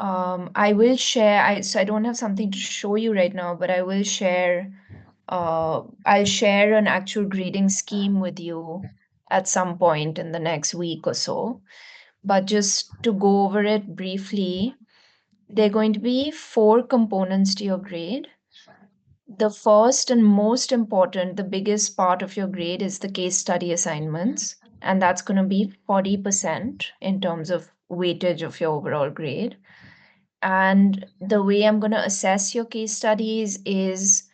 I will share, so I don't have something to show you right now, but I will share, I'll share an actual grading scheme with you at some point in the next week or so. But just to go over it briefly, there are going to be 4 components to your grade. The first and most important, the biggest part of your grade is the case study assignments, and that's going to be 40% in terms of weightage of your overall grade. And the way I'm going to assess your case studies is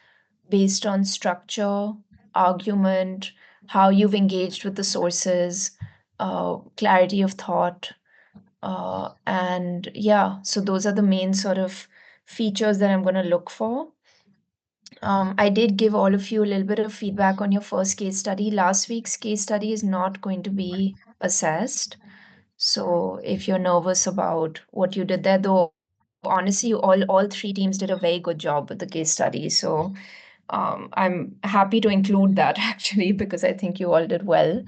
based on structure, argument, how you've engaged with the sources, clarity of thought. And yeah, so those are the main sort of features that I'm going to look for. I did give all of you a little bit of feedback on your first case study. Last week's case study is not going to be assessed. So if you're nervous about what you did there, though, honestly, all 3 teams did a very good job with the case study. So I'm happy to include that actually, because I think you all did well.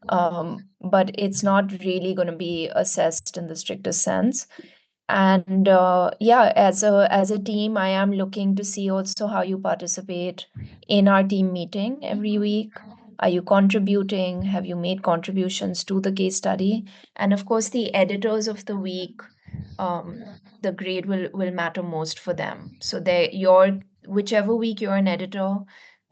But it's not really going to be assessed in the strictest sense. And yeah, as a team, I am looking to see also how you participate in our team meeting every week. Are you contributing? Have you made contributions to the case study? And of course, the editors of the week, um, the grade will matter most for them. So they your whichever week you're an editor,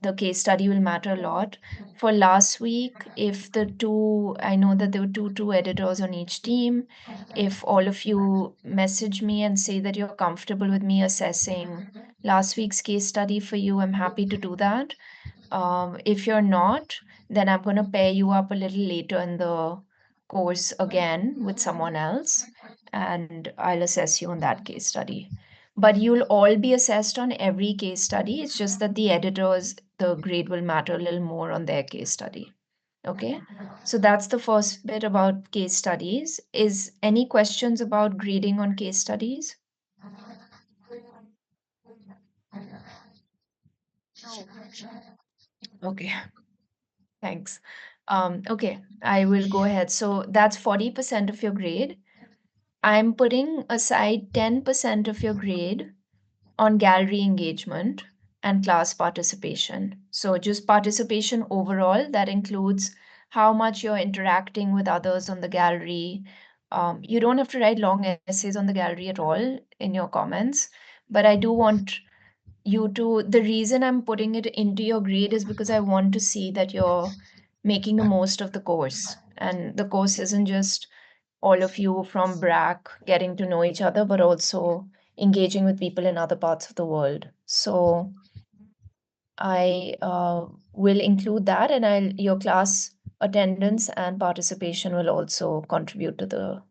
the case study will matter a lot. For last week, if the two, I know that there were two editors on each team. If all of you message me and say that you're comfortable with me assessing last week's case study for you, I'm happy to do that. If you're not, then I'm going to pair you up a little later in the course again with someone else, and I'll assess you on that case study. But you'll all be assessed on every case study. It's just that the editors, the grade will matter a little more on their case study. Okay, so that's the first bit about case studies. Is any questions about grading on case studies? Okay, thanks. Okay, I will go ahead. So that's 40% of your grade. I'm putting aside 10% of your grade on gallery engagement and class participation. So just participation overall, that includes how much you're interacting with others on the gallery. You don't have to write long essays on the gallery at all in your comments, but I do want you to, the reason I'm putting it into your grade is because I want to see that you're making the most of the course. And the course isn't just all of you from BRAC getting to know each other, but also engaging with people in other parts of the world. So I will include that, and your class attendance and participation will also contribute to the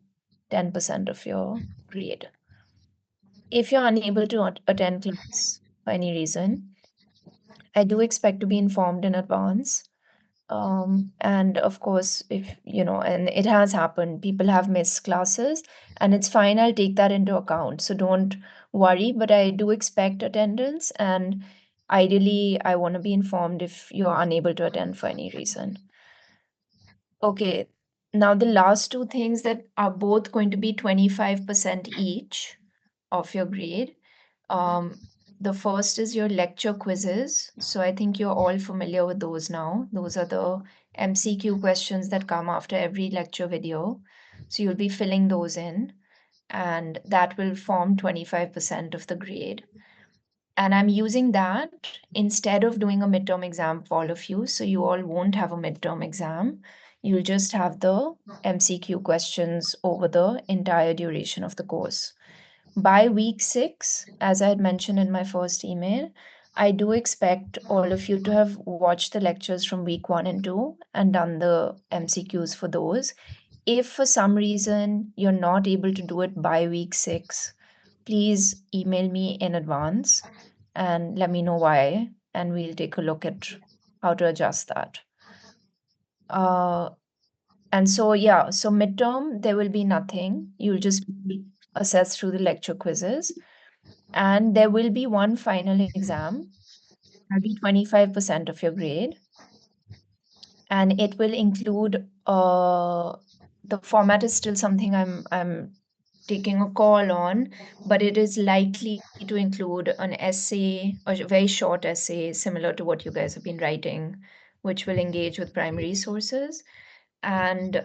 10% of your grade. If you're unable to attend class for any reason, I do expect to be informed in advance. And of course, if you know, and it has happened, people have missed classes, and it's fine. I'll take that into account. So don't worry, but I do expect attendance, and ideally, I want to be informed if you're unable to attend for any reason. Okay, now the last 2 things that are both going to be 25% each of your grade. Um, the first is your lecture quizzes. So I think you're all familiar with those now. Those are the MCQ questions that come after every lecture video. So you'll be filling those in, and that will form 25% of the grade. And I'm using that instead of doing a midterm exam for all of you. So you all won't have a midterm exam. You'll just have the MCQ questions over the entire duration of the course. By week 6, as I had mentioned in my first email, I do expect all of you to have watched the lectures from week 1 and 2 and done the MCQs for those. If for some reason you're not able to do it by week 6, please email me in advance and let me know why, and we'll take a look at how to adjust that. And so, yeah, so midterm, there will be nothing. You'll just be assessed through the lecture quizzes. And there will be one final exam. That'll be 25% of your grade. And it will include the format is still something I'm taking a call on, but it is likely to include an essay, a very short essay, similar to what you guys have been writing, which will engage with primary sources. And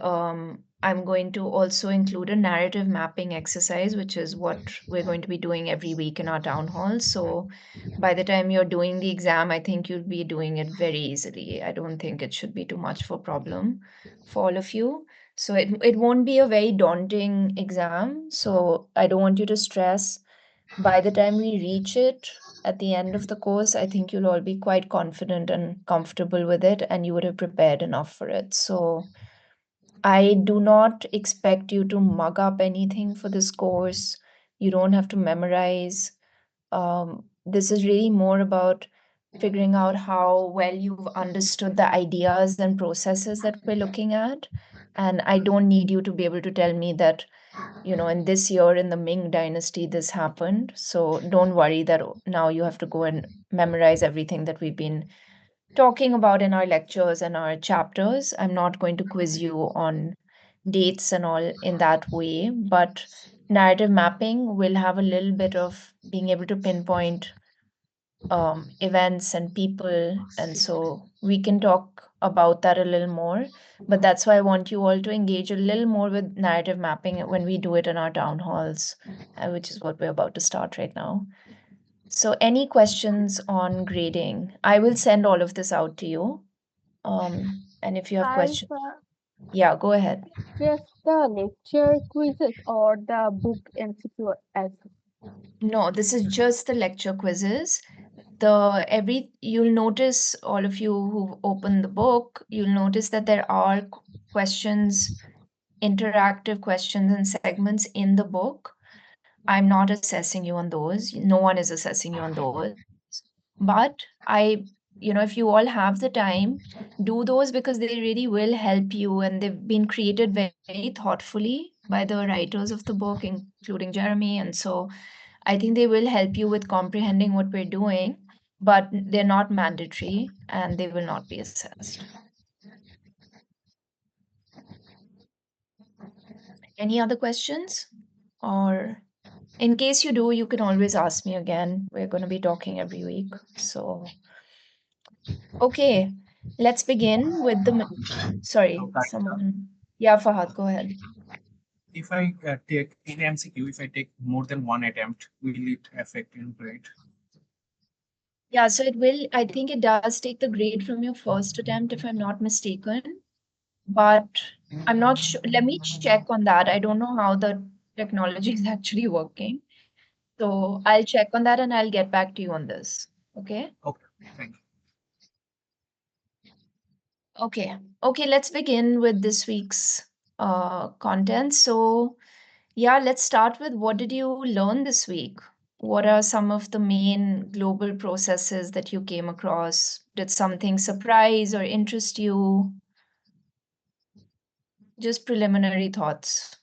I'm going to also include a narrative mapping exercise, which is what we're going to be doing every week in our town hall. So by the time you're doing the exam, I think you'll be doing it very easily. I don't think it should be too much of a problem for all of you. So it won't be a very daunting exam. So I don't want you to stress. By the time we reach it at the end of the course, I think you'll all be quite confident and comfortable with it, and you would have prepared enough for it. So I do not expect you to mug up anything for this course. You don't have to memorize. This is really more about figuring out how well you've understood the ideas and processes that we're looking at. And I don't need you to be able to tell me that, in this year in the Ming Dynasty, this happened. So don't worry that now you have to go and memorize everything that we've been talking about in our lectures and our chapters. I'm not going to quiz you on dates and all in that way, but narrative mapping will have a little bit of being able to pinpoint events and people. And so we can talk about that a little more. But that's why I want you all to engage a little more with narrative mapping when we do it in our town halls, which is what we're about to start right now. So, any questions on grading? I will send all of this out to you. And if you have I questions, yeah, go ahead. just the lecture quizzes or the book MCQ as No, this is just the lecture quizzes. You'll notice, all of you who open the book, you'll notice that there are questions, interactive questions and segments in the book. I'm not assessing you on those. No one is assessing you on those. But if you all have the time, do those because they really will help you, and they've been created very, very thoughtfully by the writers of the book, including Jeremy. And so I think they will help you with comprehending what we're doing, but they're not mandatory and they will not be assessed. Any other questions? Or in case you do, you can always ask me again. We're going to be talking every week. So, okay, let's begin with So, sorry, Gayatri, someone. Yeah, Fahad, go ahead. if I take in MCQ, if I take more than one attempt, will it affect in grade? Yeah, so it will, I think it does take the grade from your first attempt, if I'm not mistaken. But I'm not sure. Let me check on that. I don't know how the technology is actually working. So I'll check on that and I'll get back to you on this. Okay. Okay, thank you. Okay. Okay, let's begin with this week's content. So yeah, let's start with what did you learn this week? What are some of the main global processes that you came across? Did something surprise or interest you? Just preliminary thoughts,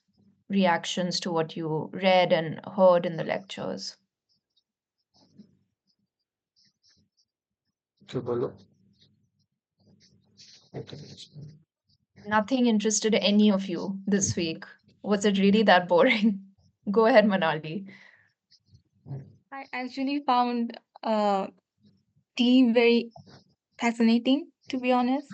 reactions to what you read and heard in the lectures. तो बोलो Nothing interested any of you this week. Was it really that boring? Go ahead, Manali. I actually found tea very fascinating, to be honest.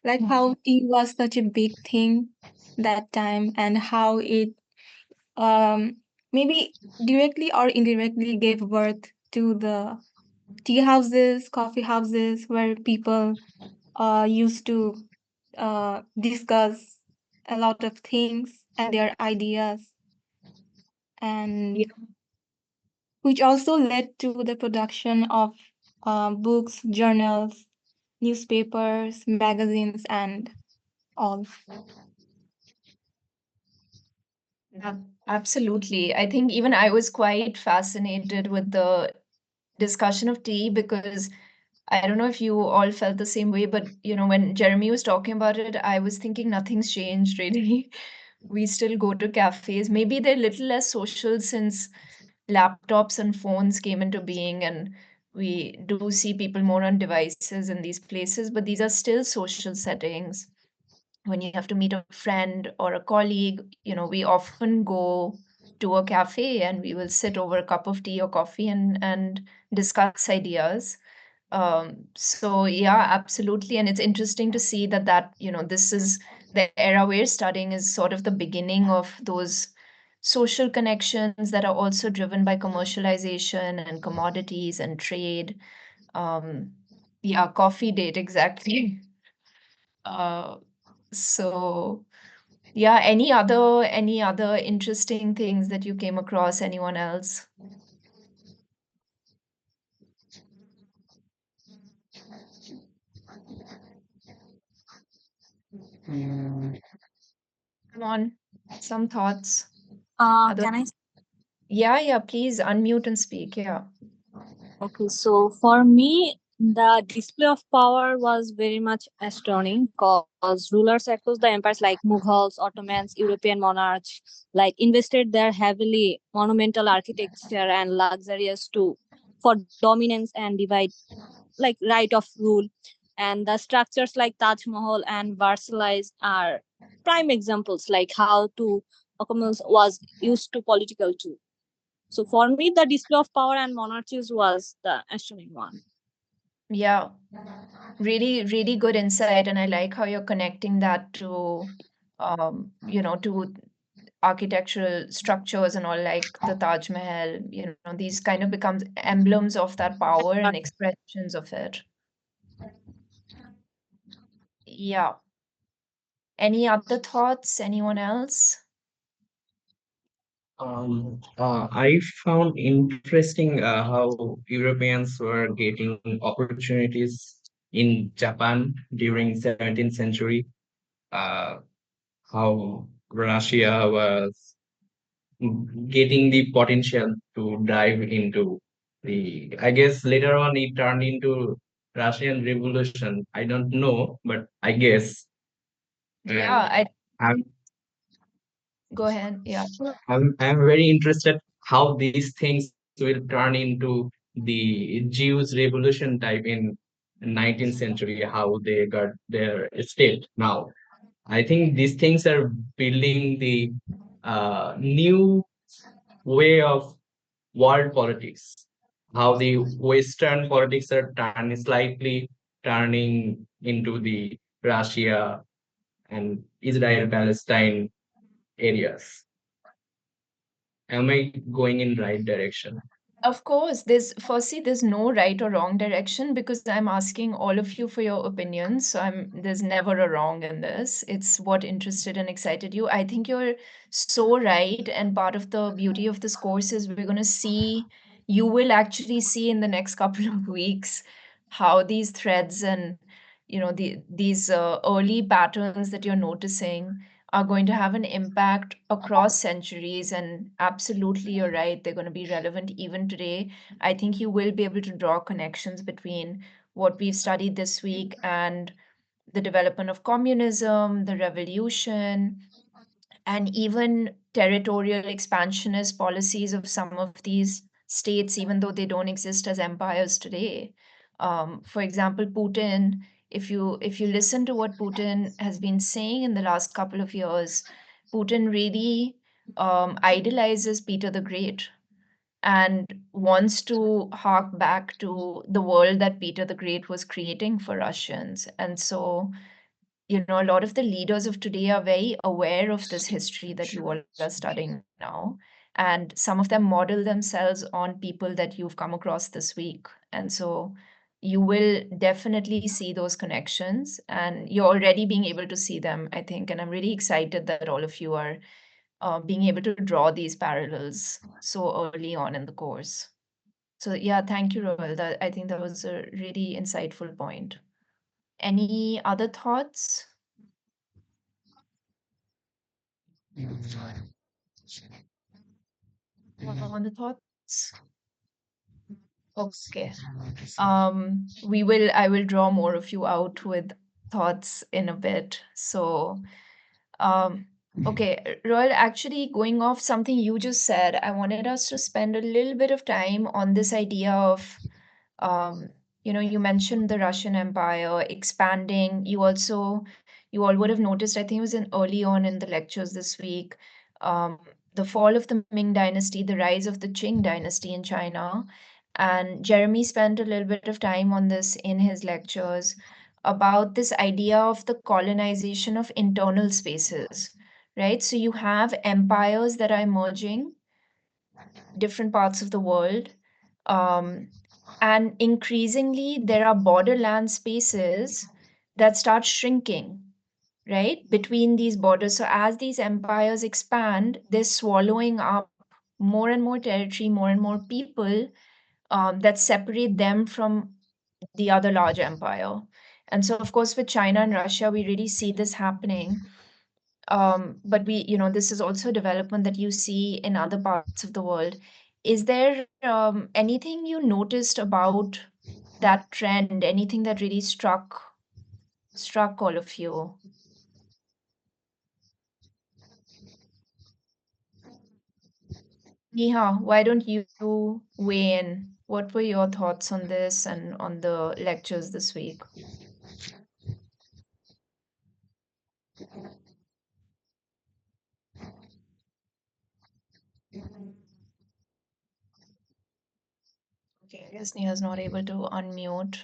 Like how tea was such a big thing that time, and how it um, maybe directly or indirectly gave birth to the tea houses, coffee houses, where people used to discuss a lot of things and their ideas, Yeah, and which also led to the production of books, journals, newspapers, magazines, and all. yeah, absolutely. I think even I was quite fascinated with the discussion of tea because I don't know if you all felt the same way, but when Jeremy was talking about it, I was thinking nothing's changed really. We still go to cafes. Maybe they're a little less social since laptops and phones came into being, and we do see people more on devices in these places, but these are still social settings. When you have to meet a friend or a colleague, we often go. to a cafe and we will sit over a cup of tea or coffee and discuss ideas. So yeah, absolutely. And it's interesting to see that, this is the era we're studying is sort of the beginning of those social connections that are also driven by commercialization and commodities and trade. Um, yeah, coffee date, exactly. Uh, so yeah, any other interesting things that you came across? Anyone else? Come on, some thoughts. Other Can I? Yeah, please unmute and speak. Yeah. Okay, so for me, the display of power was very much astounding because rulers across the empires like Mughals, Ottomans, European monarchs like invested their heavily monumental architecture and luxurious to for dominance and divide like right of rule. And the structures like Taj Mahal and Versailles are prime examples like how to Ottomans was used to political too. So for me, the display of power and monarchies was the astonishing one. Yeah, really, really good insight, and I like how you're connecting that to architectural structures and all, like the Taj Mahal. These kind of becomes emblems of that power and expressions of it. Yeah. Any other thoughts? Anyone else? I found interesting how Europeans were getting opportunities in Japan during 17th century. Uh, how Russia was getting the potential to dive into the. I guess later on it turned into Russian Revolution. I don't know, but I guess. Yeah, And I'm go ahead. Yeah. I'm very interested how these things will turn into the Jews revolution type in 19th century, how they got their state now. I think these things are building the new way of world politics, how the Western politics are slightly turning into the Russia and Israel Palestine areas. Am I going in right direction? Of course, there's no right or wrong direction because I'm asking all of you for your opinions. So there's never a wrong in this. It's what interested and excited you. I think you're so right. And part of the beauty of this course is we're going to see, you will actually see in the next couple of weeks how these threads and, these early patterns that you're noticing are going to have an impact across centuries. And absolutely, you're right, they're going to be relevant even today. I think you will be able to draw connections between what we've studied this week and the development of communism, the revolution, and even territorial expansionist policies of some of these states, even though they don't exist as empires today. For example, Putin. If you listen to what Putin has been saying in the last couple of years, Putin really idolizes Peter the Great and wants to hark back to the world that Peter the Great was creating for Russians. And so, a lot of the leaders of today are very aware of this history that you all are studying now. And some of them model themselves on people that you've come across this week. And so you will definitely see those connections, and you're already being able to see them, I think. And I'm really excited that all of you are being able to draw these parallels so early on in the course. So yeah, thank you, Roel. I think that was a really insightful point. Any other thoughts? On the thoughts? Okay. I will draw more of you out with thoughts in a bit. So, um, okay, Royal, actually going off something you just said, I wanted us to spend a little bit of time on this idea of, um, you mentioned the Russian Empire expanding. You all would have noticed, I think it was in early on in the lectures this week, um, the fall of the Ming Dynasty, the rise of the Qing Dynasty in China. And Jeremy spent a little bit of time on this in his lectures about this idea of the colonization of internal spaces, right? So you have empires that are emerging, different parts of the world. And increasingly, there are borderland spaces that start shrinking, right, between these borders. So as these empires expand, they're swallowing up more and more territory, more and more people, that separate them from the other large empire. And so, of course, with China and Russia, we really see this happening. But this is also a development that you see in other parts of the world. Is there anything you noticed about that trend? Anything that really struck all of you? Neha, why don't you weigh in? What were your thoughts on this and on the lectures this week? Okay, I guess Neha's not able to unmute.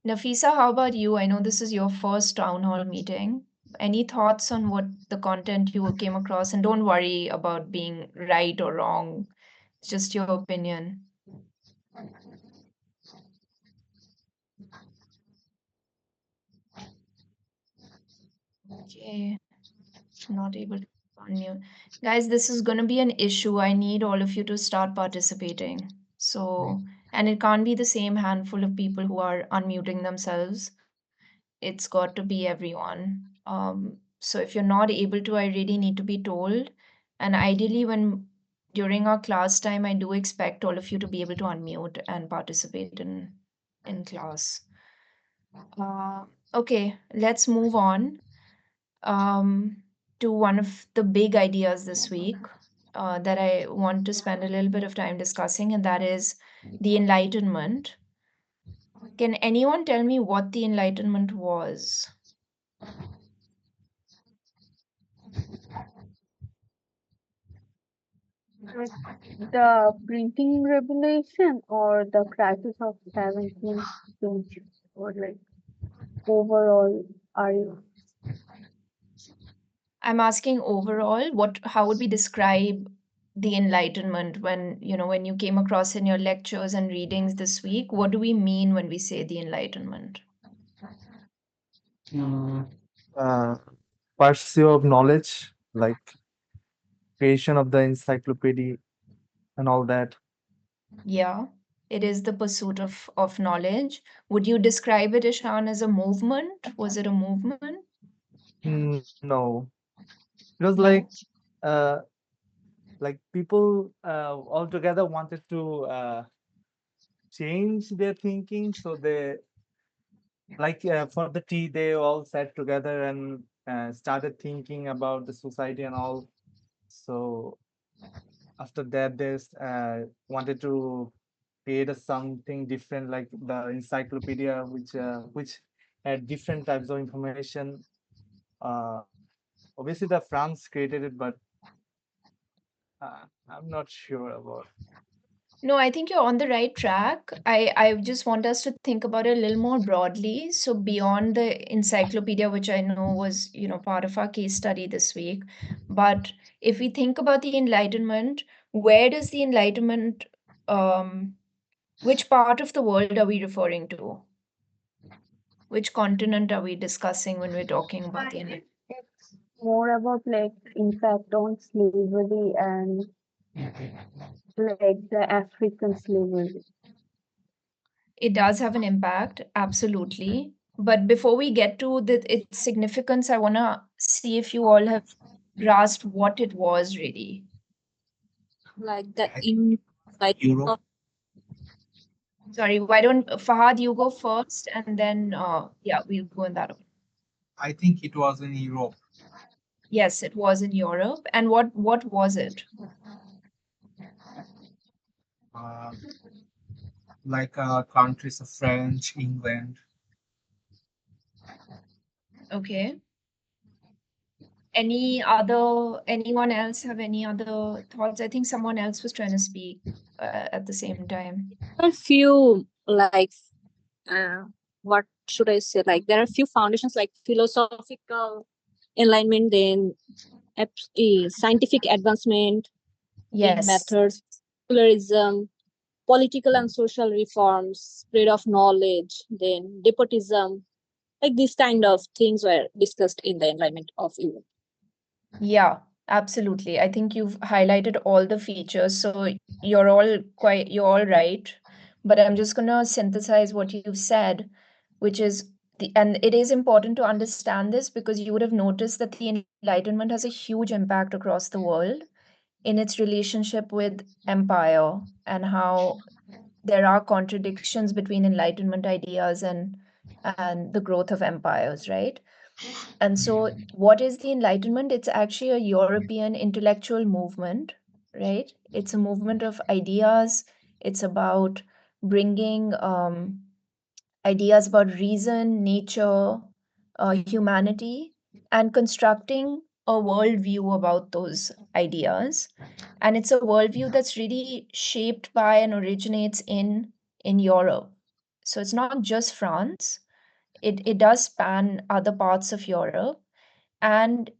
Nafisa, how about you? I know this is your first town hall meeting. Any thoughts on what the content you came across? And don't worry about being right or wrong. It's just your opinion. Okay, not able to unmute. Guys, this is going to be an issue. I need all of you to start participating. So, and it can't be the same handful of people who are unmuting themselves. It's got to be everyone. So if you're not able to, I really need to be told. And ideally, when during our class time, I do expect all of you to be able to unmute and participate in class. Okay, let's move on to one of the big ideas this week that I want to spend a little bit of time discussing, and that is the Enlightenment. Can anyone tell me what the Enlightenment was? The printing revolution or the crisis of 17th century, or like overall, are you? I'm asking overall, how would we describe the Enlightenment when you came across in your lectures and readings this week? What do we mean when we say the Enlightenment? Mm, uh, Pursuit of knowledge, like creation of the encyclopedia and all that. Yeah, it is the pursuit of knowledge. Would you describe it, Ishan, as a movement? Was it a movement? No, it was No. uh, like people altogether wanted to change their thinking, so they for the tea they all sat together and started thinking about the society and all. So after that, they wanted to create something different, like the encyclopedia, which had different types of information. Uh, Obviously, the France created it, but I'm not sure about. No, I think you're on the right track. I just want us to think about it a little more broadly. So beyond the encyclopedia, which I know was, part of our case study this week, but if we think about the Enlightenment, where does the Enlightenment, um, which part of the world are we referring to? Which continent are we discussing when we're talking about the Enlightenment? It's more about like impact on slavery and like the African slavery. It does have an impact, absolutely. But before we get to its significance, I want to see if you all have grasped what it was really. Like the I in like Europe. Sorry, why don't Fahad, you go first, and then yeah, we'll go in that order. I think it was in Europe, Yes, it was in Europe. And what was it? uh, like countries of French, England. Okay. Anyone else have any other thoughts? I think someone else was trying to speak at the same time. There are few like uh, what should I say? Like there are few foundations like philosophical enlightenment, then scientific advancement, then Yes. methods, secularism, political and social reforms, spread of knowledge, then despotism. Like these kind of things were discussed in the enlightenment of Europe. Yeah, absolutely. I think you've highlighted all the features, so you're all right. But I'm just gonna synthesize what you've said, which is and it is important to understand this because you would have noticed that the Enlightenment has a huge impact across the world in its relationship with empire and how there are contradictions between Enlightenment ideas and the growth of empires, right? And so, what is the Enlightenment? It's actually a European intellectual movement, right? It's a movement of ideas. It's about bringing ideas about reason, nature, humanity, and constructing a worldview about those ideas. And it's a worldview that's really shaped by and originates in Europe. So it's not just France. It does span other parts of Europe, and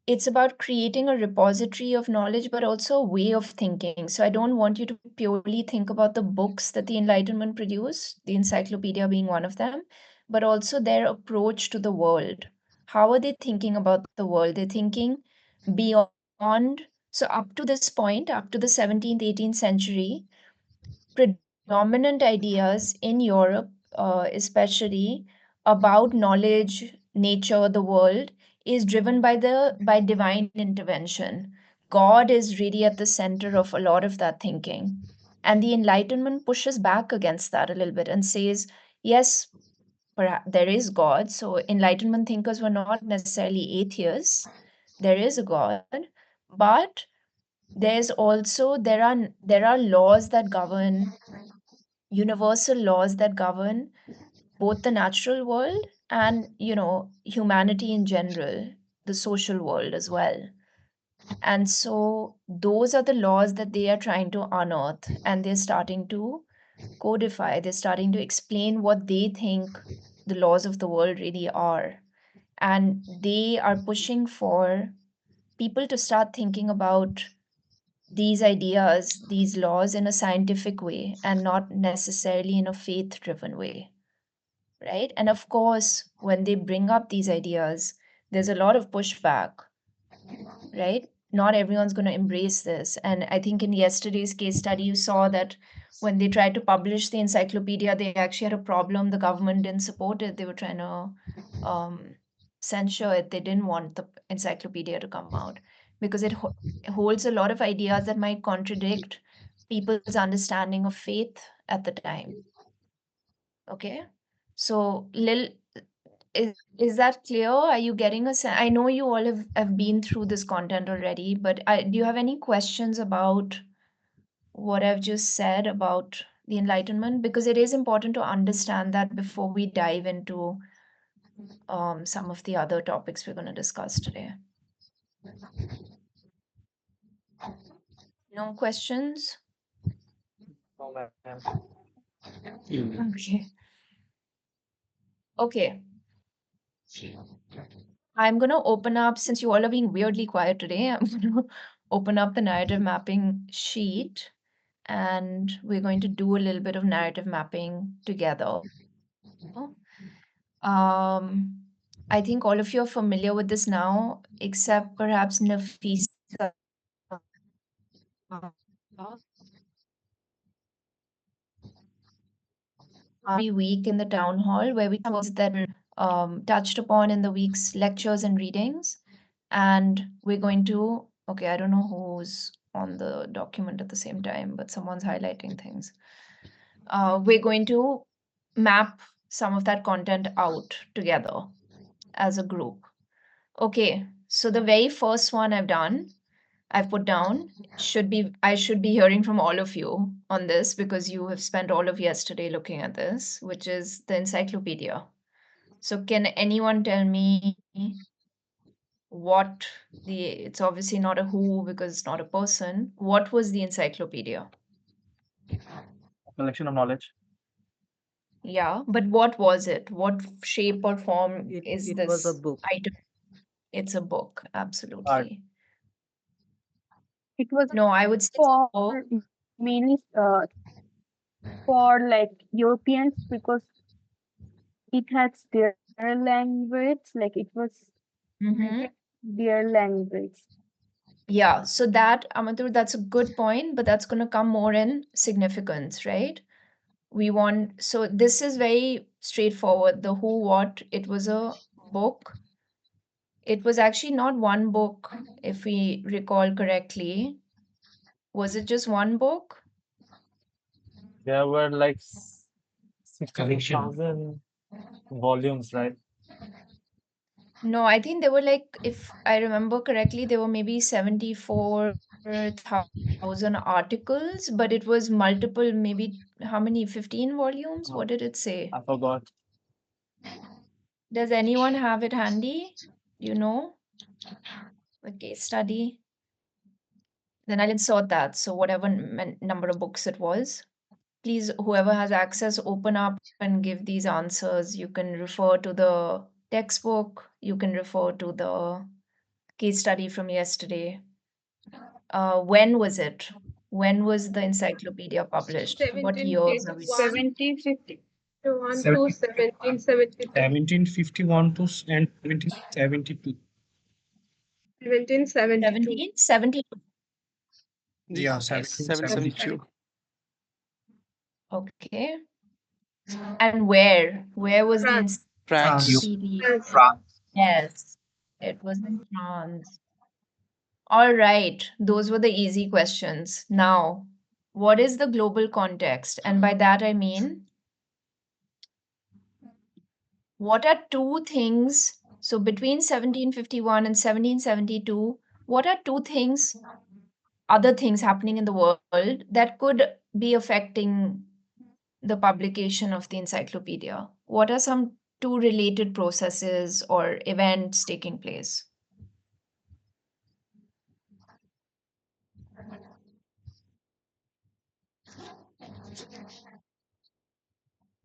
it's about creating a repository of knowledge but also a way of thinking. So I don't want you to purely think about the books that the Enlightenment produced, the encyclopedia being one of them, but also their approach to the world. How are they thinking about the world? They're thinking beyond. So up to this point, up to the 17th 18th century, predominant ideas in Europe, especially about knowledge, nature, the world, is driven by divine intervention. God is really at the center of a lot of that thinking. And the Enlightenment pushes back against that a little bit and says, yes, perhaps there is God. So Enlightenment thinkers were not necessarily atheists. There is a God, but there are laws that govern, universal laws that govern both the natural world and humanity in general, the social world as well. And so those are the laws that they are trying to unearth, and they're starting to codify, they're starting to explain what they think the laws of the world really are. And they are pushing for people to start thinking about these ideas, these laws in a scientific way and not necessarily in a faith driven way, right? And of course, when they bring up these ideas, there's a lot of pushback, right? Not everyone's going to embrace this. And I think in yesterday's case study, you saw that when they tried to publish the encyclopedia, they actually had a problem. The government didn't support it. They were trying to censure it. They didn't want the encyclopedia to come out because it holds a lot of ideas that might contradict people's understanding of faith at the time. Okay. So, Lil, is that clear? Are you getting a sense? I know you all have been through this content already, but do you have any questions about what I've just said about the Enlightenment? Because it is important to understand that before we dive into some of the other topics we're going to discuss today. No questions? No, ma'am. Okay. Okay. I'm going to open up, since you all are being weirdly quiet today, I'm going to open up the narrative mapping sheet and we're going to do a little bit of narrative mapping together. I think all of you are familiar with this now, except perhaps Nafisa. Every week in the town hall where we topics that were touched upon in the week's lectures and readings. And we're going to, okay, I don't know who's on the document at the same time, but someone's highlighting things. We're going to map some of that content out together as a group. Okay, so the very first one I've put down I should be hearing from all of you on this because you have spent all of yesterday looking at this, which is the encyclopedia. So can anyone tell me what it's obviously not a who because it's not a person. What was the encyclopedia? Collection of knowledge. Yeah, but what was it? What shape or form It is it was a this book. item? It's a book, Art. absolutely. It was No, I would say for book. mainly for like Europeans because it has their language, like it was Mhm. their language. Yeah, so that, Amatur, that's a good point, but that's going to come more in significance, right? So this is very straightforward. The who, what, it was a book. It was actually not one book, if we recall correctly. Was it just one book? There were like Collection. 60,000 volumes, right? No, I think they were like, if I remember correctly, there were maybe 74,000 articles, but it was multiple, maybe how many? 15 volumes? What did it say? I forgot. Does anyone have it handy? Do you know? A case study? Then I'll insert that. So whatever number of books it was, please, whoever has access, open up and give these answers. You can refer to the textbook. You can refer to the case study from yesterday. When was it? When was the encyclopedia published? What years are we? 1751 Seven- to 1772. 1751 to and 1772. 1772. 1772. Yeah, Okay. 1772. Okay. And where? Where was the France. France. encyclopedia? France. Yes, it was in France. All right, those were the easy questions. Now, what is the global context? And by that I mean, what are two things? So between 1751 and 1772, what are two things, other things happening in the world that could be affecting the publication of the encyclopedia? What are some two related processes or events taking place?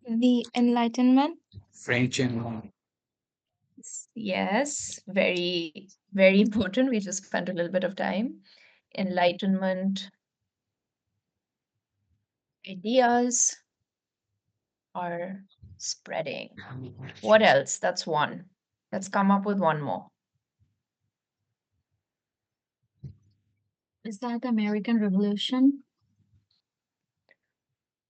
The Enlightenment. French and Yes, very, very important. We just spent a little bit of time. Enlightenment ideas are spreading. What else? That's one. Let's come up with one more. Is that the American Revolution?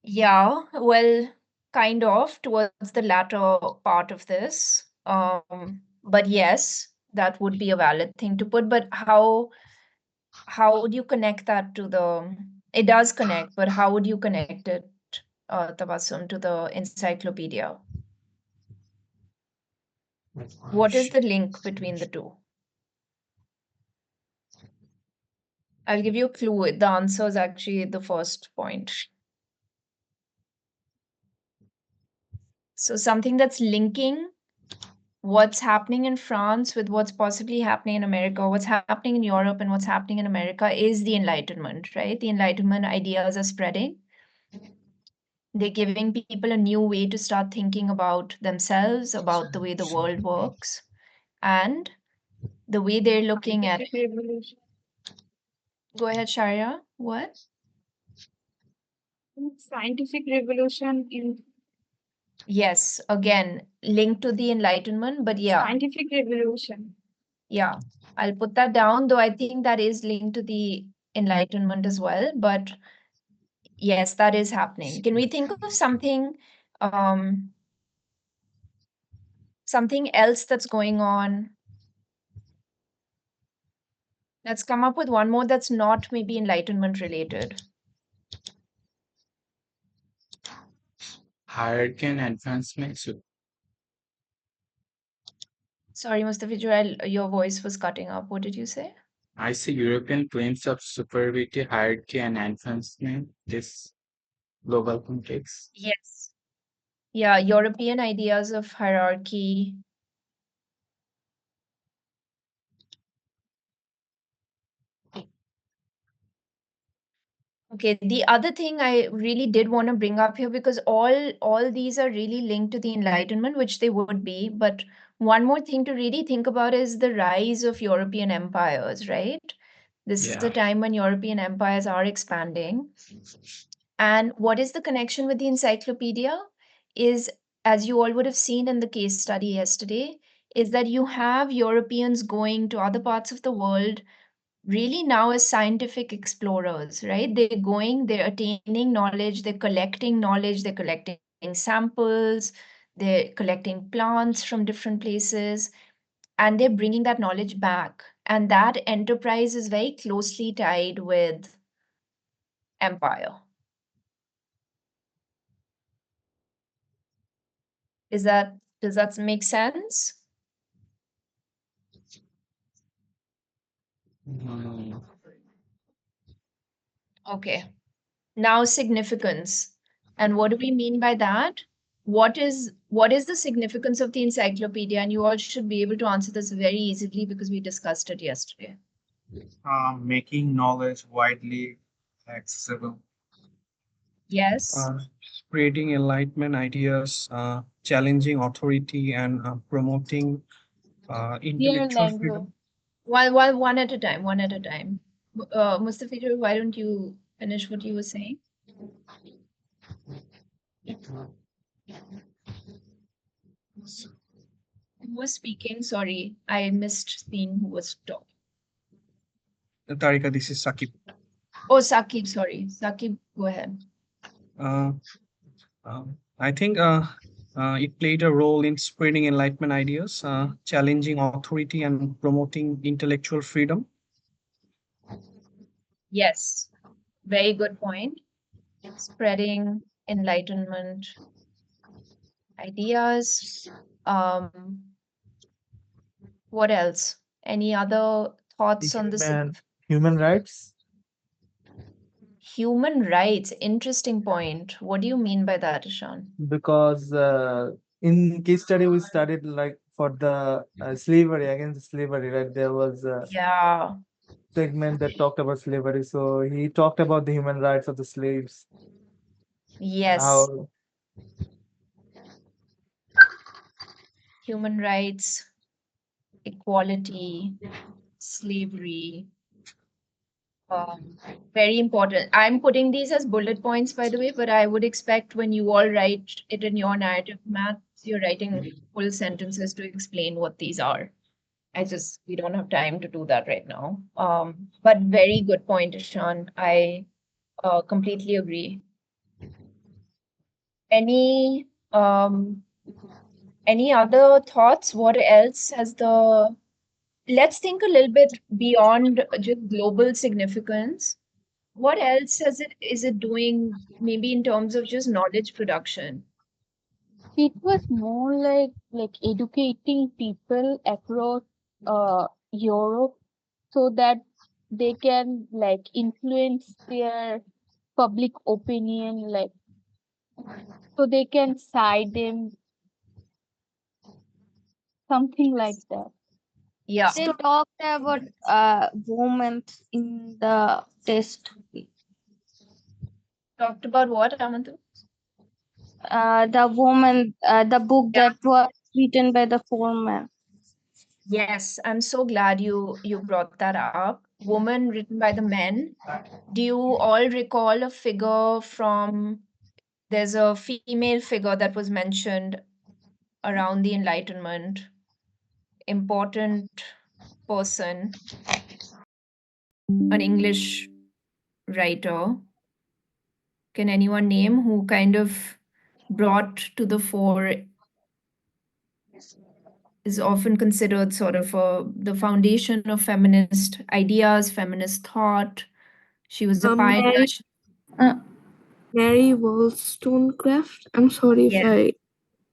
Yeah, well, kind of towards the latter part of this. But yes, that would be a valid thing to put. But how would you connect that to the? It does connect, but how would you connect it, Tabassum, to the encyclopedia? What is the link between the two? I'll give you a clue. The answer is actually the first point. So something that's linking what's happening in France with what's possibly happening in America, what's happening in Europe and what's happening in America is the Enlightenment, right? The Enlightenment ideas are spreading. They're giving people a new way to start thinking about themselves, about the way the world works, and the way they're looking at. Scientific revolution. Go ahead, Sharia. What? Scientific revolution in Yes, again, linked to the Enlightenment, but yeah. scientific revolution. Yeah, I'll put that down, though I think that is linked to the Enlightenment as well. But yes, that is happening. Can we think of um, something else that's going on? Let's come up with one more that's not maybe Enlightenment related. hierarchy and advancement. So Sorry, Mustafa, your voice was cutting up. What did you say? I see European claims of superiority, hierarchy, and advancement. This global context. Yes. Yeah, European ideas of hierarchy. Okay, the other thing I really did want to bring up here, because all these are really linked to the Enlightenment, which they would be, but one more thing to really think about is the rise of European empires, right? This is Yeah. a time when European empires are expanding. And what is the connection with the encyclopedia? Is, as you all would have seen in the case study yesterday, is that you have Europeans going to other parts of the world really now as scientific explorers, right? They're going, they're attaining knowledge, they're collecting knowledge, they're collecting samples, they're collecting plants from different places, and they're bringing that knowledge back. And that enterprise is very closely tied with empire. Does that make sense? Okay. Now significance. And what do we mean by that? What is the significance of the encyclopedia? And you all should be able to answer this very easily because we discussed it yesterday. Making knowledge widely accessible. Yes. Spreading enlightenment ideas, challenging authority, and promoting intellectual language. freedom. While one at a time, one at a time. Mustafizur, why don't you finish what you were saying? Who was speaking? Sorry, I missed seeing who was talking. Tarika, this is Sakib. Oh, Saqib, sorry. Saqib, go ahead. I think it played a role in spreading enlightenment ideas, challenging authority, and promoting intellectual freedom. Yes, very good point. Spreading enlightenment ideas. What else? Any other thoughts on this? Human rights. Human rights, interesting point. What do you mean by that, Ishan? Because in case study we studied like for the slavery, against slavery, right? There was a Yeah, segment that talked about slavery. So he talked about the human rights of the slaves. yes. How Human rights, equality, slavery. Very important. I'm putting these as bullet points, by the way, but I would expect when you all write it in your narrative maths, you're writing full sentences to explain what these are. We don't have time to do that right now. But very good point, Ishan. I completely agree. Any other thoughts? What else has the let's think a little bit beyond just global significance. What else is it doing maybe in terms of just knowledge production? It was more like educating people across Europe so that they can like influence their public opinion, like so they can side them, something like that. Yeah. They talked about women in the test. Talked about what, Amantu? The woman, the book Yeah. that was written by the foreman. Yes, I'm so glad you brought that up. Woman written by the men. Do you all recall a figure from there's a female figure that was mentioned around the Enlightenment, important person, an English writer. Can anyone name who kind of brought to the fore, is often considered sort of the foundation of feminist ideas, feminist thought? She was a pioneer. Mary Wollstonecraft. I'm sorry if Yes. I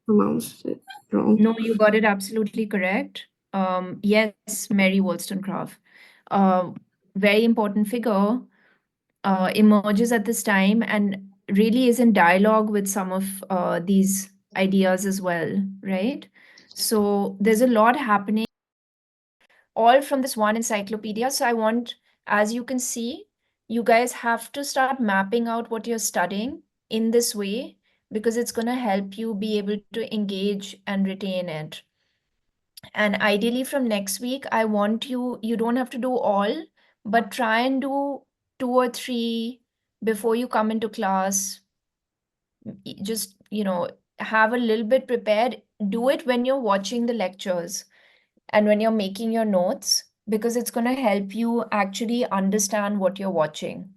pronounced it wrong. No, you got it absolutely correct. Yes, Mary Wollstonecraft. Very important figure, emerges at this time and really is in dialogue with some of these ideas as well, right? So there's a lot happening, all from this one encyclopedia. So I want, as you can see, you guys have to start mapping out what you're studying in this way because it's going to help you be able to engage and retain it. And ideally from next week, I want you don't have to do all, but try and do 2 or 3 before you come into class. Just, have a little bit prepared. Do it when you're watching the lectures and when you're making your notes, because it's going to help you actually understand what you're watching.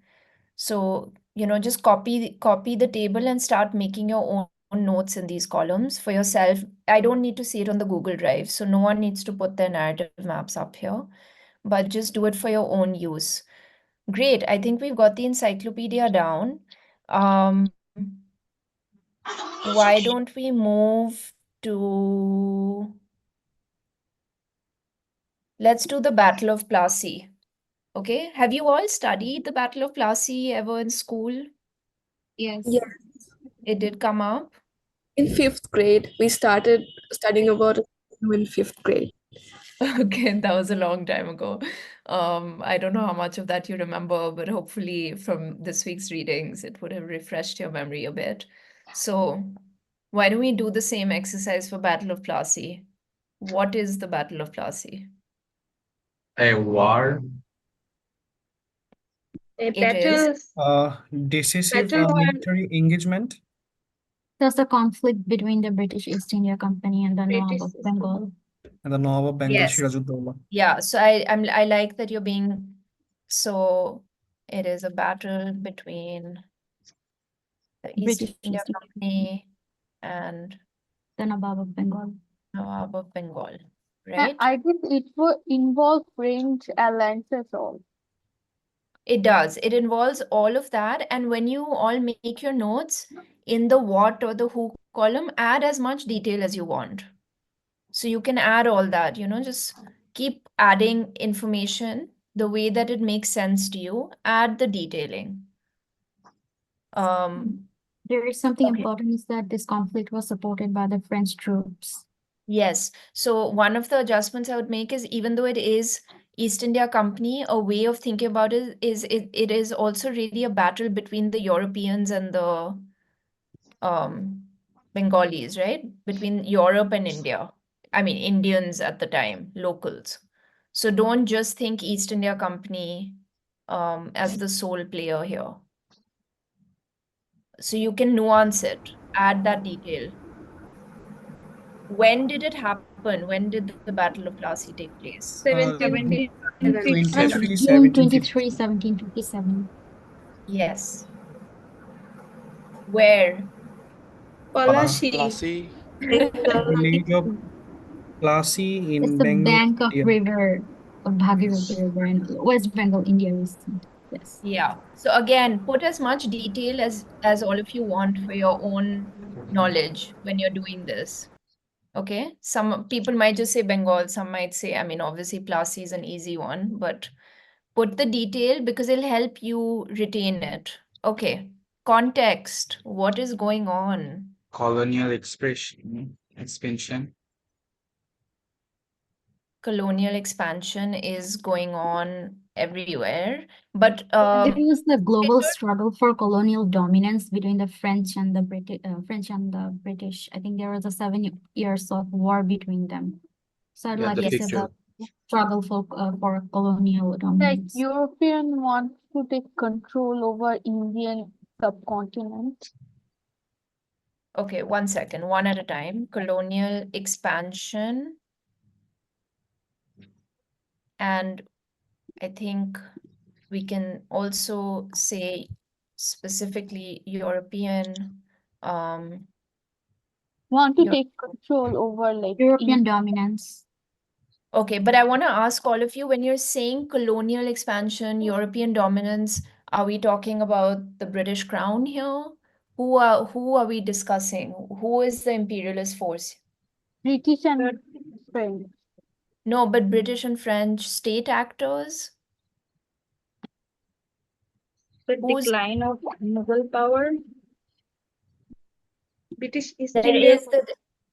So, just copy the table and start making your own notes in these columns for yourself. I don't need to see it on the Google Drive, so no one needs to put their narrative maps up here, but just do it for your own use. Great. I think we've got the encyclopedia down. Why don't we move to... Let's do the Battle of Plassey. Okay. Have you all studied the Battle of Plassey ever in school? Yes. Yeah. It did come up. In 5th grade, we started studying about it in 5th grade. Okay, that was a long time ago. I don't know how much of that you remember, but hopefully from this week's readings, it would have refreshed your memory a bit. So why don't we do the same exercise for Battle of Plassey? What is the Battle of Plassey? A war. A It battle. is. Decisive Battle war. military engagement. There's a conflict between the British East India Company and the Nawab British of Bengal. And the Nawab of Bengal, Yes. Sirajuddaula. Yeah, so I like that you're being... So it is a battle between the East British India East India Company and the Nawab of Bengal. Nawab of Bengal, right? I guess it will involve French alliances also. It does. It involves all of that. And when you all make your notes in the what or the who column, add as much detail as you want. So you can add all that, just keep adding information the way that it makes sense to you. Add the detailing. There is something Okay. important is that this conflict was supported by the French troops. Yes. So one of the adjustments I would make is, even though it is East India Company, a way of thinking about it is it is also really a battle between the Europeans and the Bengalis, right? Between Europe and India. I mean, Indians at the time, locals. So don't just think East India Company as the sole player here. So you can nuance it, add that detail. When did it happen? When did the Battle of Plassey take place? 1757. June 23, 1757. Yes. Where? Palashi. Plassey. Village of Plassey It's in the Bengal. bank of India. river of Bhagirathi River in West Bengal, India. Yes. Yeah. So again, put as much detail as all of you want for your own knowledge when you're doing this. Okay. Some people might just say Bengal. Some might say, I mean, obviously Plassey is an easy one, but put the detail because it'll help you retain it. Okay. Context. What is going on? Colonial expansion. Colonial expansion is going on everywhere, but There was the global struggle for colonial dominance between the French and the British. I think there was a 7 years of war between them. So I'd Yeah, like the to say picture. the struggle for colonial Like dominance. European wants to take control over Indian subcontinent. okay, one second, one at a time. Colonial expansion. And I think we can also say specifically European, Want to Yo- take control over like European dominance. okay, but I want to ask all of you, when you're saying colonial expansion, European dominance, are we talking about the British Crown here? Who are we discussing? Who is the imperialist force? British and French. No, but British and French state actors? The Who's- decline of Mughal power. British East There India. is the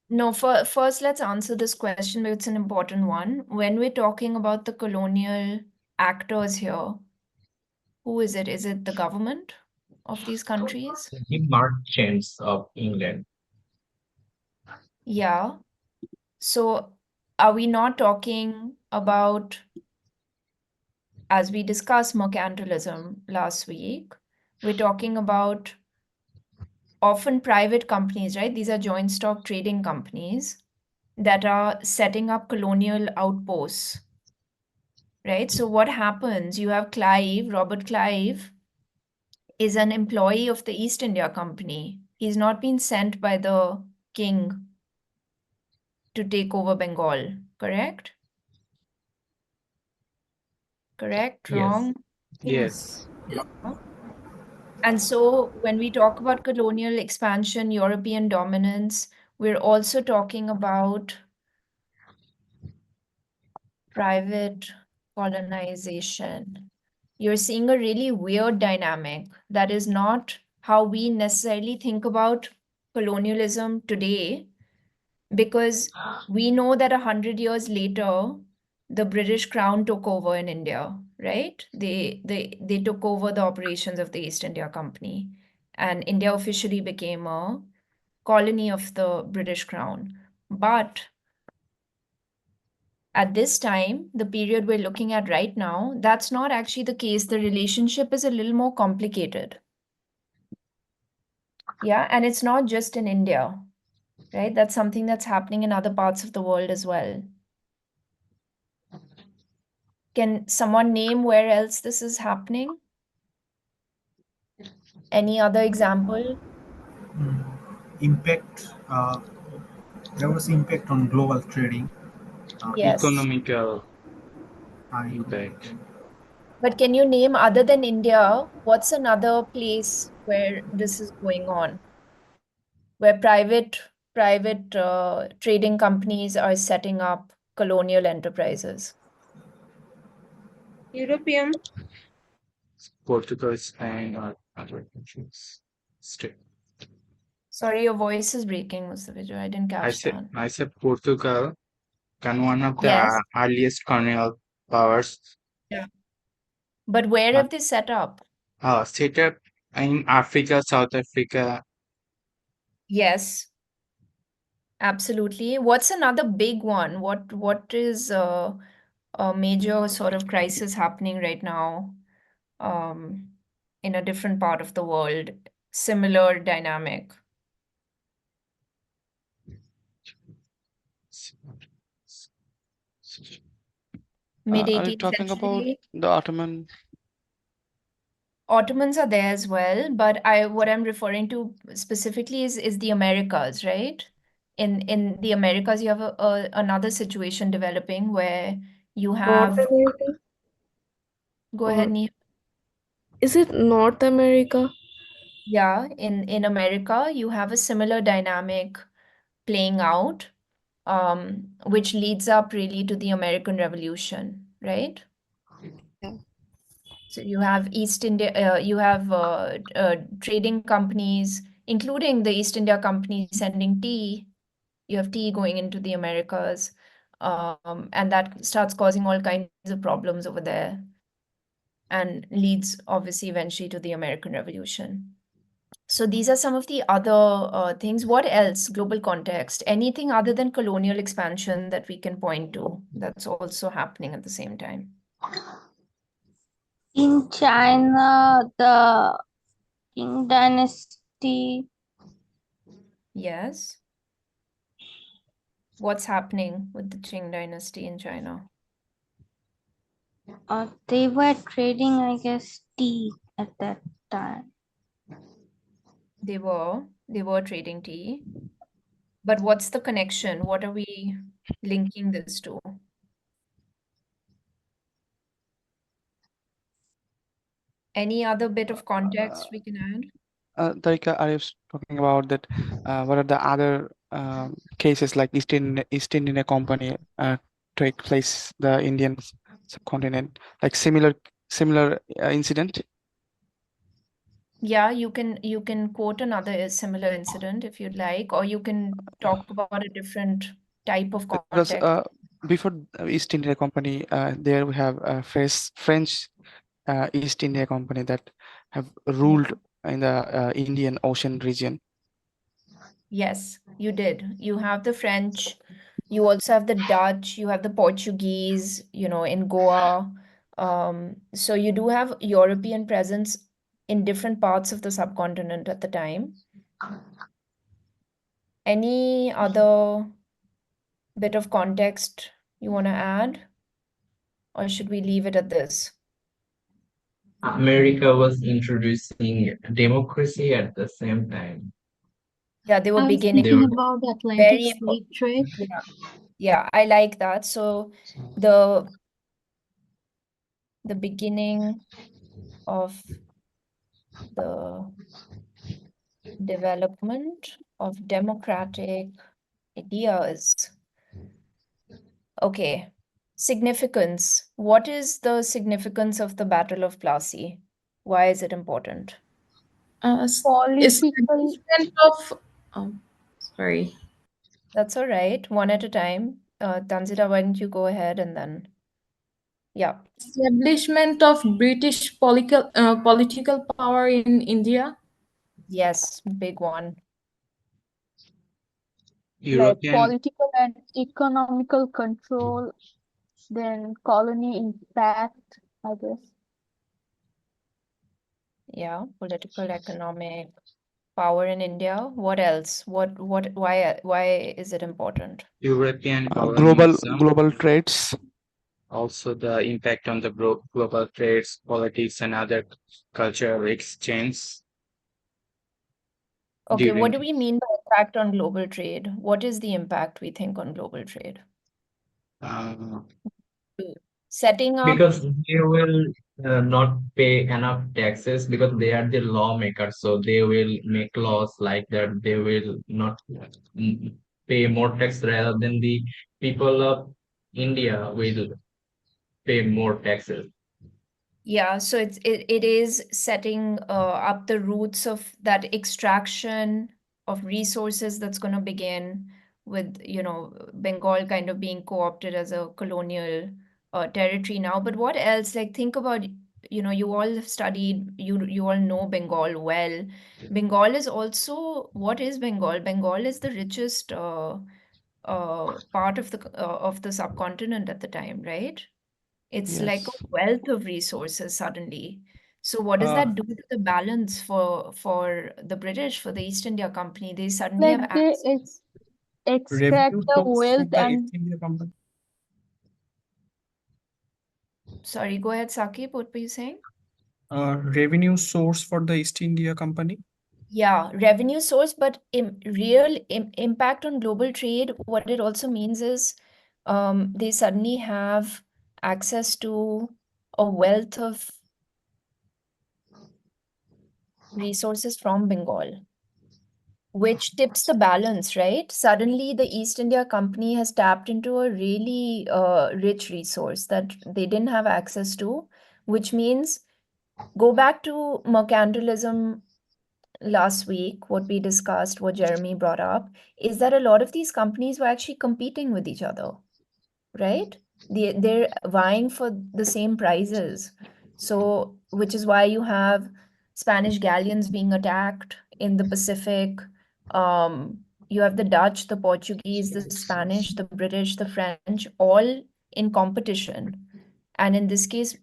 no. First, let's answer this question because it's an important one. When we're talking about the colonial actors here, Who is it? Is it the government of these countries? The merchants of England. Yeah. So are we not talking about, as we discussed mercantilism last week, we're talking about often private companies, right? These are joint stock trading companies that are setting up colonial outposts, right? So what happens? You have Clive, Robert Clive is an employee of the East India Company. He's not been sent by the king to take over Bengal, correct? Correct, Yes. wrong? Yes. And so when we talk about colonial expansion, European dominance, we're also talking about private colonization. You're seeing a really weird dynamic that is not how we necessarily think about colonialism today, because we know that 100 years later, the British Crown took over in India, right? They took over the operations of the East India Company, and India officially became a colony of the British Crown. But at this time, the period we're looking at right now, that's not actually the case. The relationship is a little more complicated. Yeah, and it's not just in India, right? That's something that's happening in other parts of the world as well. Can someone name where else this is happening? Any other example? Impact. There was impact on global trading. Yes. Economical impact. But can you name, other than India, what's another place where this is going on? Where private trading companies are setting up colonial enterprises? European. Portugal, Spain, or other countries. Sorry, your voice is breaking, Mr. Vijay. I didn't catch that. I said Portugal, can one of the Yes. earliest colonial powers. Yeah. But where have they set up? Set up in Africa, South Africa. Yes, absolutely. What's another big one? What is a major sort of crisis happening right now in a different part of the world? Similar dynamic. Mid Are you 18th talking about century. the Ottoman? Ottomans are there as well, but what I'm referring to specifically is the Americas, right? In the Americas, you have another situation developing where you North have. America? Go ahead, Or Neha. is it North America? Yeah, in America, you have a similar dynamic playing out, which leads up really to the American Revolution, right? Yeah. So you have East India, you have trading companies, including the East India Company sending tea. You have tea going into the Americas, and that starts causing all kinds of problems over there, and leads obviously eventually to the American Revolution. So these are some of the other things. What else? Global context. Anything other than colonial expansion that we can point to that's also happening at the same time? In China, the Qing dynasty. Yes. What's happening with the Qing dynasty in China? They were trading, I guess, tea at that time. They were trading tea. But what's the connection? What are we linking this to? Any other bit of context we can add? Tarika, are you talking about that? What are the other cases like East India Company take place the Indian subcontinent, like similar incident? Yeah, you can quote another similar incident if you'd like, or you can talk about a different type of Because context. before East India Company, there we have French East India Company that have ruled in the Indian Ocean region. Yes, you did. You have the French, you also have the Dutch, you have the Portuguese, in Goa. So you do have European presence in different parts of the subcontinent at the time. Any other bit of context you want to add? Or should we leave it at this? America was introducing democracy at the same time. Yeah, they were I was beginning They were thinking about the Atlantic very slave trade. yeah, I like that. So the beginning of the development of democratic ideas. Okay. Significance. What is the significance of the Battle of Plassey? Why is it important? Political. Establishment of, sorry. That's all right. One at a time. Tanzila, why don't you go ahead and then, yeah. Establishment of British political power in India. Yes, big one. Like European political and economical control, then colony impact, I guess. Yeah, political, economic power in India. What else? Why is it important? European Global colonialism, trades. also the impact on the global trades, politics, and other cultural exchange Okay, what do during we mean by impact on global trade? What is the impact we think on global trade? Setting up, because they will not pay enough taxes because they are the lawmakers, so they will make laws like that. They will not pay more tax rather than the people of India will pay more taxes. yeah, so it is setting up the roots of that extraction of resources that's going to begin with, Bengal kind of being co-opted as a colonial territory now. But what else? Like, think about, you all have studied, you all know Bengal well. Bengal is also, what is Bengal? Bengal is the richest part of the subcontinent at the time, right? It's like a Yes. wealth of resources suddenly. So what does Uh, that do to the balance for the British, for the East India Company? They suddenly have Like they access. extract revenue the source for wealth the and East India Company. Sorry, go ahead, Saqib. What were you saying? Revenue source for the East India Company. Yeah, revenue source, but real impact on global trade, what it also means is they suddenly have access to a wealth of resources from Bengal, which tips the balance, right? Suddenly, the East India Company has tapped into a really rich resource that they didn't have access to, which means go back to mercantilism last week, what we discussed, what Jeremy brought up, is that a lot of these companies were actually competing with each other, right? They're vying for the same prizes. So, which is why you have Spanish galleons being attacked in the Pacific. You have the Dutch, the Portuguese, the Spanish, the British, the French, all in competition. And in this case,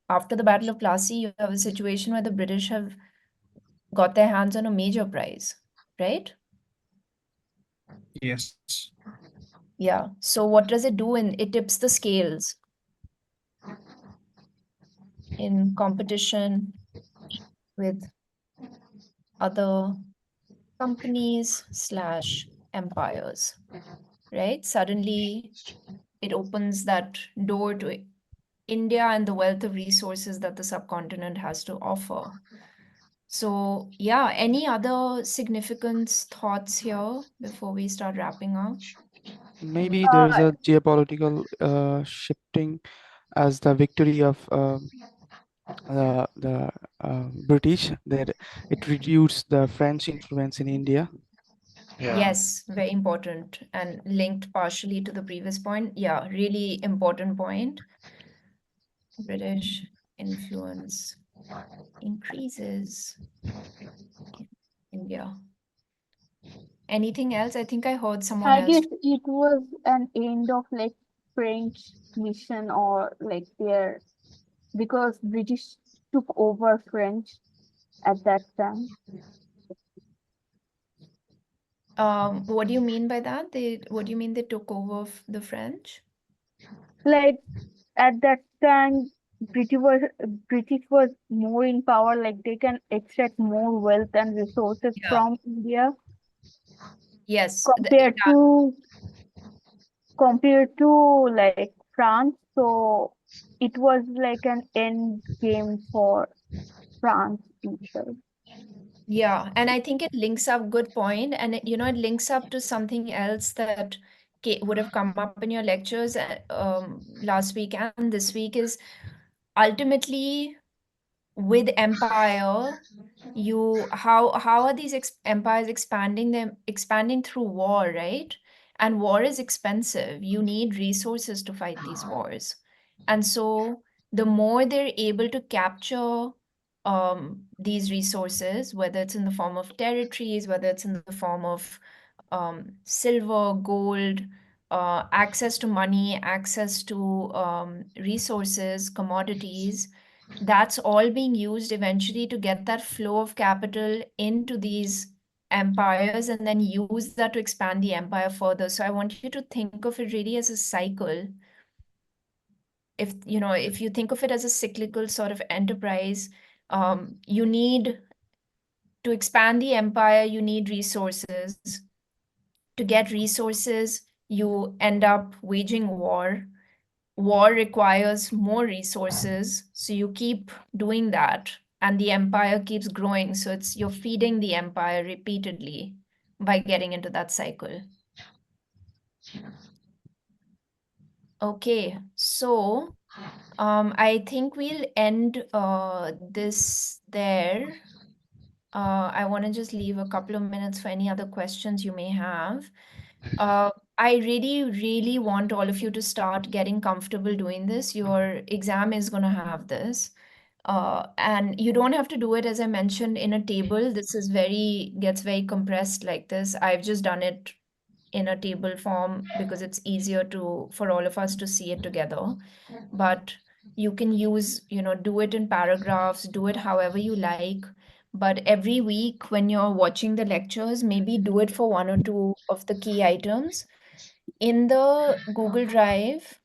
after the Battle of Plassey, you have a situation where the British have got their hands on a major prize, right? Yes. Yeah. So what does it do? It tips the scales in competition with other companies / empires, right? Suddenly it opens that door to India and the wealth of resources that the subcontinent has to offer. So yeah, any other significance thoughts here before we start wrapping up? Maybe there's a geopolitical shifting as the victory of the British, that it reduced the French influence in India. Yes, very important and linked partially to the previous point. Yeah, really important point. British influence increases in India? Anything else? I think I heard someone I else. guess it was an end of like French mission or like their because British took over French at that time. What do you mean by that? What do you mean they took over the French? Like at that time, British was more in power. Like they can extract more wealth and resources Yeah. from India Yes. compared to like France. So it was like an end game for France people. Yeah, and I think it links up, good point, and it links up to something else that would have come up in your lectures last week and this week is ultimately with empire, how are these empires expanding through war, right? And war is expensive. You need resources to fight these wars. And so the more they're able to capture these resources, whether it's in the form of territories, whether it's in the form of silver, gold, access to money, access to resources, commodities, that's all being used eventually to get that flow of capital into these empires and then use that to expand the empire further. So I want you to think of it really as a cycle. If you think of it as a cyclical sort of enterprise, you need to expand the empire, you need resources. To get resources, you end up waging war. War requires more resources, so you keep doing that, and the empire keeps growing. So you're feeding the empire repeatedly by getting into that cycle. Okay, so I think we'll end this there. I want to just leave a couple of minutes for any other questions you may have. I really, really want all of you to start getting comfortable doing this. Your exam is going to have this. And you don't have to do it, as I mentioned, in a table. This is gets very compressed like this. I've just done it in a table form because it's easier for all of us to see it together. But you can do it in paragraphs, do it however you like. But every week when you're watching the lectures, maybe do it for one or two of the key items. In the Google Drive,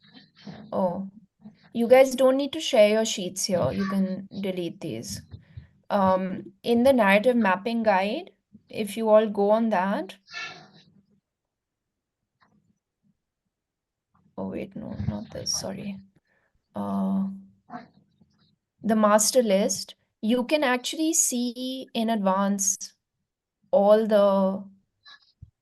you guys don't need to share your sheets here. You can delete these. In the narrative mapping guide, if you all go on that. Oh, wait, no, not this, sorry. The master list, you can actually see in advance all the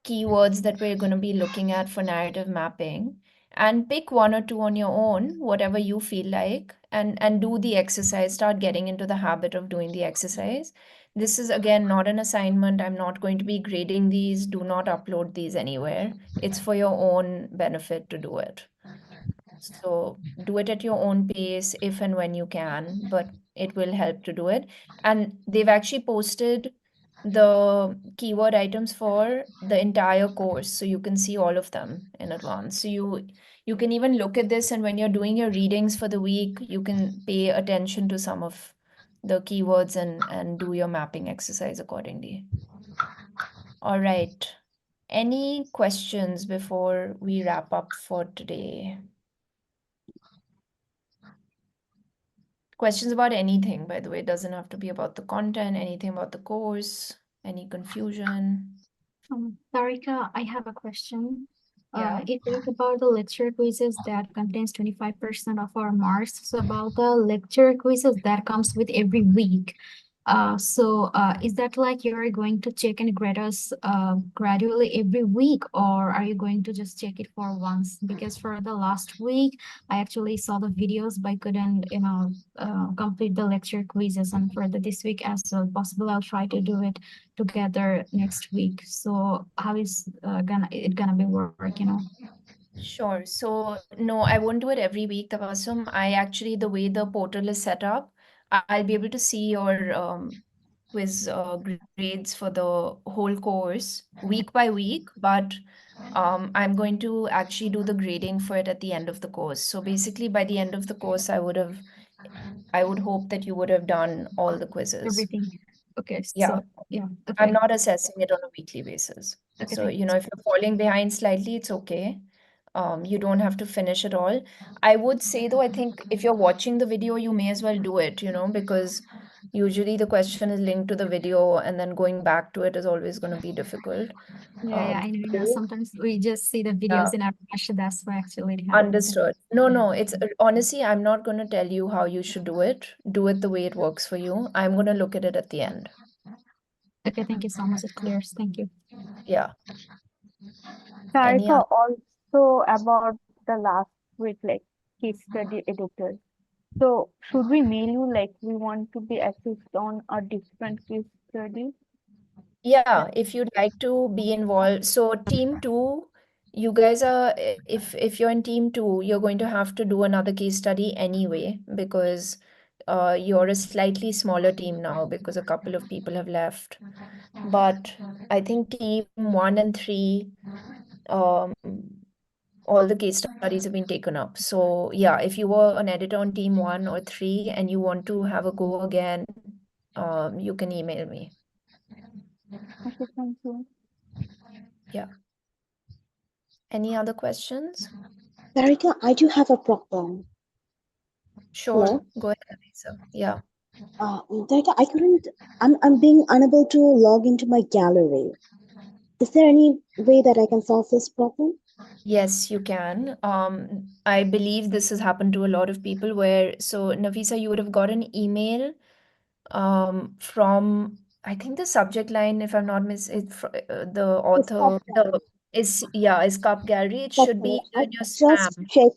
keywords that we're going to be looking at for narrative mapping and pick one or two on your own, whatever you feel like, and do the exercise. Start getting into the habit of doing the exercise. This is again not an assignment. I'm not going to be grading these. Do not upload these anywhere. It's for your own benefit to do it. So do it at your own pace if and when you can, but it will help to do it. And they've actually posted the keyword items for the entire course, so you can see all of them in advance. So you can even look at this, and when you're doing your readings for the week, you can pay attention to some of the keywords and do your mapping exercise accordingly. All right. Any questions before we wrap up for today? Questions about anything, by the way. It doesn't have to be about the content, anything about the course, any confusion. Sarika, I have a question. Yeah. It is about the lecture quizzes that contains 25% of our marks. So about the lecture quizzes that comes with every week. Is that like you're going to check and grade us gradually every week, or are you going to just check it for once? Because for the last week, I actually saw the videos, but I couldn't, complete the lecture quizzes. And for this week as well, possible, I'll try to do it together next week. So how is it gonna be work, Sure. So no, I won't do it every week, Tabassum. I actually, the way the portal is set up, I'll be able to see your quiz grades for the whole course week by week, but I'm going to actually do the grading for it at the end of the course. So basically, by the end of the course, I would hope that you would have done all the quizzes. Everything. Okay, Yeah. so yeah, I'm okay. not assessing it on a weekly basis. Okay, So, thank you. if you're falling behind slightly, it's okay. You don't have to finish it all. I would say though, I think if you're watching the video, you may as well do it, because usually the question is linked to the video and then going back to it is always going to be difficult. Yeah, I know. So, Sometimes we just see the yeah, videos in our rush. That's why actually it happens. understood. No, it's honestly, I'm not going to tell you how you should do it. Do it the way it works for you. I'm going to look at it at the end. Okay, thank you so much. It clears. Thank you. Yeah. Any Sarika, other? also about the last week, like case study editor. So should we mail you like we want to be assessed on a different case study? Yeah, if you'd like to be involved. So team two, you guys are, if you're in team two, you're going to have to do another case study anyway, because you're a slightly smaller team now because a couple of people have left. But I think team one and three, um, all the case studies have been taken up. So yeah, if you were an editor on team one or three and you want to have a go again, you can email me. Okay, thank you. Yeah. Any other questions? Sarika, I do have a problem. Sure, Hello? go ahead, Lisa. Yeah. Sarika, I'm being unable to log into my gallery. Is there any way that I can solve this problem? Yes, you can. I believe this has happened to a lot of people so Nafisa, you would have got an email from, I think the subject line, if I'm not the It's Cup author, Gallery. is Cup Gallery. It Cup should be Gallery. either in your spam.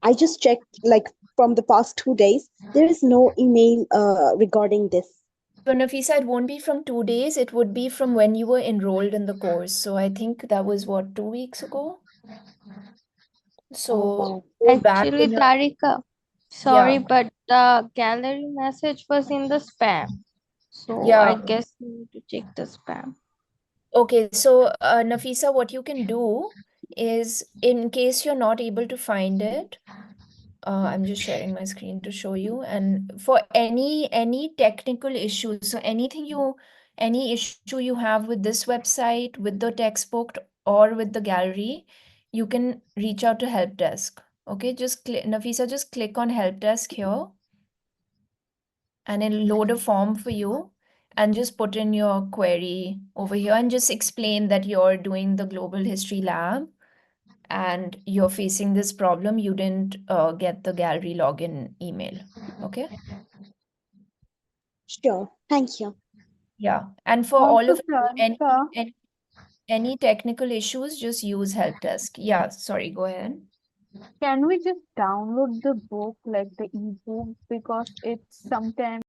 I just checked like from the past 2 days. There is no email regarding this. So Nafisa, it won't be from 2 days. It would be from when you were enrolled in the course. So I think that was what, 2 weeks ago? So go back Actually, in your, Tarika, sorry, yeah, but the gallery message was in the spam. So yeah. I guess you need to check the spam. Okay, so Nafisa, what you can do is, in case you're not able to find it, I'm just sharing my screen to show you. And for any technical issues, so any issue you have with this website, with the textbook, or with the gallery, you can reach out to help desk. Okay, Nafisa, just click on help desk here, and it'll load a form for you, and just put in your query over here and just explain that you're doing the global history lab and you're facing this problem. You didn't get the gallery login email. Okay. Sure. Thank you. Yeah. And for all Also, of you, Sarika, any technical issues, just use help desk. Yeah, sorry, go ahead. can we just download the book, like the ebook, because it's sometimes